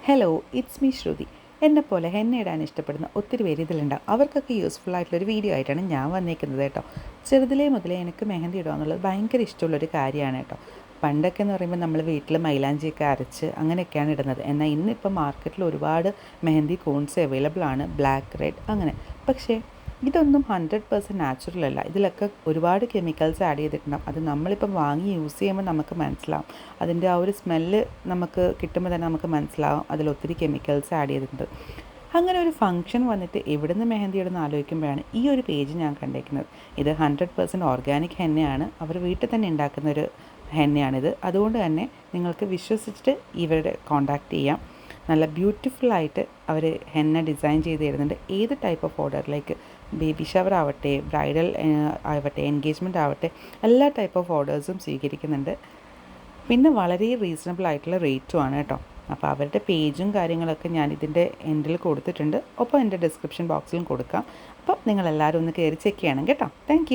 Hello, it's me ശ്രുതി. എന്നെപ്പോലെ henna ഇടാൻ ഇഷ്ടപ്പെടുന്ന ഒത്തിരി പേര് ഇതിലുണ്ടാവും. അവർക്കൊക്കെ യൂസ്ഫുൾ ആയിട്ടുള്ളൊരു വീഡിയോ ആയിട്ടാണ് ഞാൻ വന്നേക്കുന്നത് കേട്ടോ. ചെറുതിലേ മുതലേ എനിക്ക് മെഹന്തി ഇടുക എന്നുള്ളത് ഭയങ്കര ഇഷ്ടമുള്ളൊരു കാര്യമാണ് കേട്ടോ. പണ്ടൊക്കെ എന്ന് പറയുമ്പോൾ നമ്മൾ വീട്ടിൽ മൈലാഞ്ചിയൊക്കെ അരച്ച് അങ്ങനെയൊക്കെയാണ് ഇടുന്നത്. എന്നാൽ ഇന്നിപ്പോൾ മാർക്കറ്റിൽ ഒരുപാട് മെഹന്തി കോൺസ് അവൈലബിൾ ആണ്, ബ്ലാക്ക്, റെഡ് അങ്ങനെ. പക്ഷേ ഇതൊന്നും 100% നാച്ചുറൽ അല്ല. ഇതിലൊക്കെ ഒരുപാട് കെമിക്കൽസ് ആഡ് ചെയ്തിട്ടുണ്ടാകും. അത് നമ്മളിപ്പം വാങ്ങി യൂസ് ചെയ്യുമ്പോൾ നമുക്ക് മനസ്സിലാവും. അതിൻ്റെ ആ ഒരു സ്മെല്ല് നമുക്ക് കിട്ടുമ്പോൾ തന്നെ നമുക്ക് മനസ്സിലാവും അതിലൊത്തിരി കെമിക്കൽസ് ആഡ് ചെയ്തിട്ടുണ്ട്. അങ്ങനെ ഒരു ഫംഗ്ഷൻ വന്നിട്ട് എവിടുന്ന് മെഹന്തി ഇടുന്ന ആലോചിക്കുമ്പോഴാണ് ഈ ഒരു പേജ് ഞാൻ കണ്ടേക്കുന്നത്. ഇത് 100% ഓർഗാനിക് ഹെന്നയാണ്. അവർ വീട്ടിൽ തന്നെ ഉണ്ടാക്കുന്നൊരു ഹെന്നയാണിത്. അതുകൊണ്ട് തന്നെ നിങ്ങൾക്ക് വിശ്വസിച്ചിട്ട് ഇവരുടെ കോൺടാക്റ്റ് ചെയ്യാം. നല്ല ബ്യൂട്ടിഫുള്ളായിട്ട് അവർ ഹെന്ന ഡിസൈൻ ചെയ്ത് തരുന്നുണ്ട്. ഏത് ടൈപ്പ് ഓഫ് ഓർഡറിലേക്ക്, ബേബി ഷവർ ആവട്ടെ, ബ്രൈഡൽ ആവട്ടെ, എൻഗേജ്മെൻറ്റ് ആവട്ടെ, എല്ലാ ടൈപ്പ് ഓഫ് ഓർഡേഴ്സും സ്വീകരിക്കുന്നുണ്ട്. പിന്നെ വളരെ റീസണബിൾ ആയിട്ടുള്ള റേറ്റും ആണ് കേട്ടോ. അപ്പോൾ അവരുടെ പേജും കാര്യങ്ങളൊക്കെ ഞാൻ ഇതിൻ്റെ എൻഡിൽ കൊടുത്തിട്ടുണ്ട്. ഒപ്പം എൻ്റെ ഡിസ്ക്രിപ്ഷൻ ബോക്സിലും കൊടുക്കാം. അപ്പോൾ നിങ്ങളെല്ലാവരും ഒന്ന് കയറി ചെക്ക് ചെയ്യണം കേട്ടോ. താങ്ക്